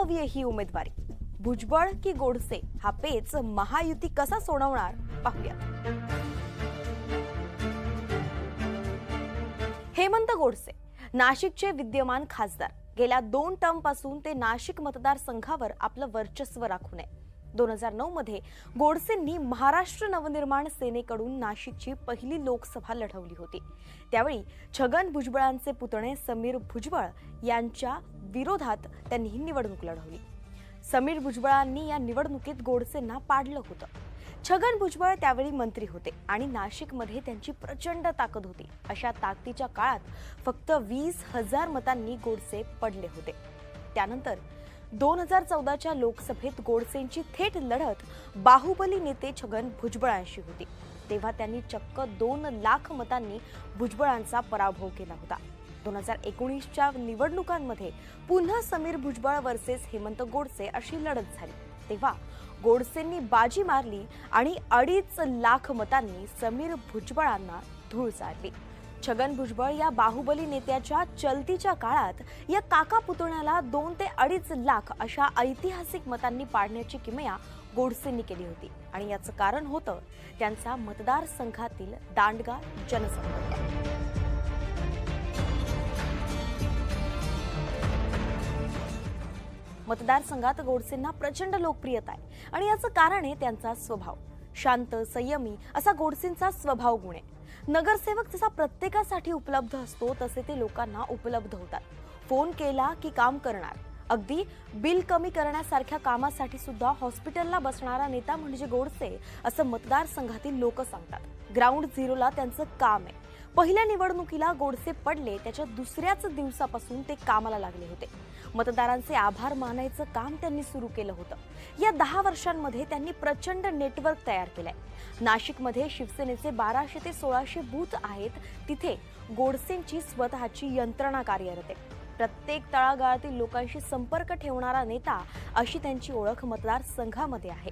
हवी आहे ही उमेदवारी? भुजबळ की गोडसे हा पेच महायुती कसा सोडवणार पाहूया। हेमंत गोडसे नाशिकचे विद्यमान खासदार गेल्या 2 टर्म पासून ते नाशिक मतदारसंघावर आपलं वर्चस्व राखून आहे। 2009 मध्ये गोडसेंनी महाराष्ट्र नवनिर्माण सेनेकडून नाशिकची पहिली लोकसभा लढवली होती। त्यावेळी छगन भुजबळांचे पुतणे समीर भुजबळ यांच्या विरोधात त्यांनी ही निवडणूक लढवली। समीर भुजबळांनी या निवडणुकीत गोडसेंना पाडलं होतं। छगन भुजबळ त्यावेळी मंत्री होते आणि नाशिकमध्ये त्यांची प्रचंड ताकद होती। अशा ताकदीच्या काळात फक्त 20,000 मतांनी गोडसे पडले होते। त्यानंतर 2014च्या लोकसभेत गोडसेंची थेट लढत बाहुबली नेते छगन भुजबळांशी होती। तेव्हा त्यांनी चक्क 2 लाख मतांनी भुजबळांचा पराभव केला होता। 2019च्या निवडणुकांमध्ये पुन्हा समीर भुजबळ वर्सेस हेमंत गोडसे अशी लढत झाली। तेव्हा गोडसेंनी बाजी मारली आणि 2.5 लाख मतांनी समीर भुजबळांना धूळ चारली। छगन भुजबळ या बाहुबली नेत्याच्या चलतीच्या काळात या काका पुतण्याला 2 ते 2.5 लाख अशा ऐतिहासिक मतांनी पाडण्याची किमया गोडसेंनी केली होती आणि याचं कारण होतं त्यांचा मतदारसंघातील दांडगा जनसंपर्क। मतदारसंघात गोडसेंना प्रचंड लोकप्रियता आहे आणि याचं कारण आहे त्यांचा स्वभाव। शांत संयमी असा गोडसेंचा स्वभाव गुण आहे। नगरसेवक जसा प्रत्येकासाठी उपलब्ध असतो तसे ते लोकांना उपलब्ध होतात। फोन केला की काम करणार, अगदी बिल कमी करण्यासारख्या कामासाठी सुद्धा हॉस्पिटलला बसणारा नेता म्हणजे गोडसे असं मतदारसंघातील लोक सांगतात। ग्राउंड झिरोला त्यांचं काम आहे। पहिल्या निवडणुकीला गोडसे पडले त्याच्या दुसऱ्याच दिवसापासून ते कामाला लागले होते। मतदारांचे आभार मानायचं काम त्यांनी सुरू केलं होतं। या 10 वर्षांमध्ये त्यांनी प्रचंड नेटवर्क तयार केलंय। नाशिकमध्ये शिवसेनेचे 1200 ते 1600 बूथ आहेत, तिथे गोडसेंची स्वतःची यंत्रणा कार्यरत आहे। प्रत्येक तळागाळातील लोकांशी संपर्क ठेवणारा नेता अशी त्यांची ओळख मतदारसंघामध्ये आहे।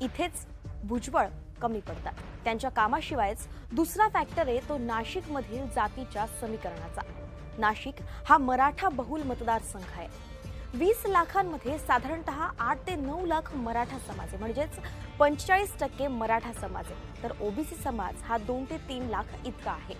इथेच भुजबळ कमी पडतात। त्यांच्या कामाशिवायच दुसरा फॅक्टर आहे तो नाशिकमधील जातीच्या समीकरणाचा। नाशिक हा मराठा बहुल मतदारसंघ आहे। 20 लाखांमध्ये साधारणतः 8 ते 9 लाख मराठा समाज आहे, म्हणजेच 45% मराठा समाज आहे, तर ओबीसी समाज हा 2 ते 3 लाख इतका आहे।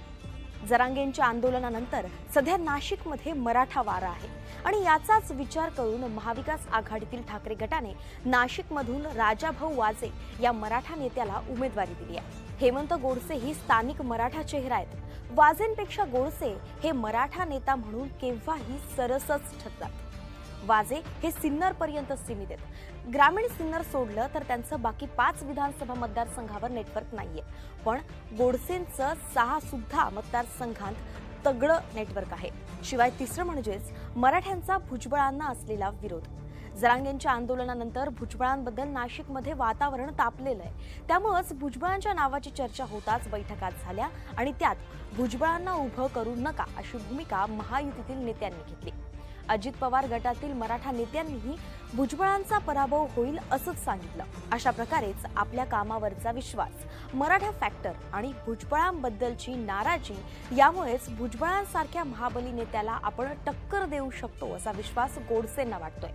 जरांगेंच्या आंदोलनानंतर सध्या नाशिकमध्ये मराठा वारा आहे आणि याचाच विचार करून महाविकास आघाडीतील ठाकरे गटाने नाशिकमधून राजाभाऊ वाजे या मराठा नेत्याला उमेदवारी दिली आहे। हेमंत गोडसे ही स्थानिक मराठा चेहरा आहेत। वाजेंपेक्षा गोडसे हे मराठा नेता म्हणून केव्हाही सरसच ठरतात। वाजे हे सिन्नर पर्यंत सीमित आहेत। ग्रामीण सिन्नर सोडलं तर त्यांचं बाकी 5 विधानसभा मतदारसंघावर नेटवर्क नाहीये, पण गोडसेंचं 6 सुद्धा मतदारसंघात तगडं नेटवर्क आहे। शिवाय तिसरं म्हणजेच मराठ्यांचा भुजबळांना असलेला विरोध। जरांगेंच्या आंदोलनानंतर भुजबळांबद्दल नाशिकमध्ये वातावरण तापलेलं आहे। त्यामुळेच भुजबळांच्या नावाची चर्चा होताच बैठका झाल्या आणि त्यात भुजबळांना उभं करू नका अशी भूमिका महायुतीतील नेत्यांनी घेतली। अजित पवार गटातील मराठा नेत्यांनीही भुजबळांचा पराभव होईल असंच सांगितलं। अशा प्रकारेच आपल्या कामावरचा विश्वास, मराठा फॅक्टर आणि भुजबळांबद्दलची नाराजी यामुळेच भुजबळांसारख्या महाबली नेत्याला आपण टक्कर देऊ शकतो असा विश्वास गोडसेंना वाटतोय।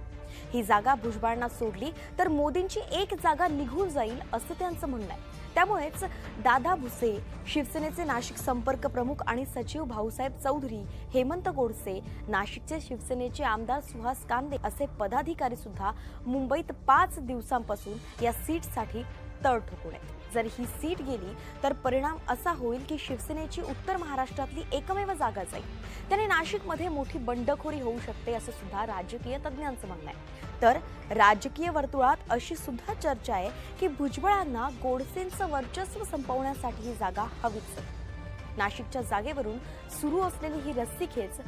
ही जागा भुजबळांना सोडली तर मोदींची एक जागा निघून जाईल असं त्यांचं म्हणणं आहे। त्यामुळेच दादा भुसे, शिवसेनेचे नाशिक संपर्क प्रमुख आणि सचिव भाऊसाहेब चौधरी, हेमंत गोडसे, नाशिकचे शिवसेनेचे आमदार सुहास कांदे असे पदाधिकारी सुद्धा मुंबईत 5 दिवसांपासून या सीटसाठी तळ ठोकून आहेत। जर ही सीट गेली तर परिणाम असा होईल की शिवसेनेची उत्तर महाराष्ट्रातली एकमेव जागा जाईल। त्याने नाशिकमध्ये मोठी बंडखोरी होऊ शकते असं सुद्धा राजकीय तज्ज्ञांचं म्हणणं आहे। तर राजकीय वर्तुळात अशी सुद्धा चर्चा आहे की भुजबळांना गोडसेंचं वर्चस्व संपवण्यासाठी ही जागा हवीच। नाशिकच्या जागेवरून सुरू असलेली ही रस्सीखेच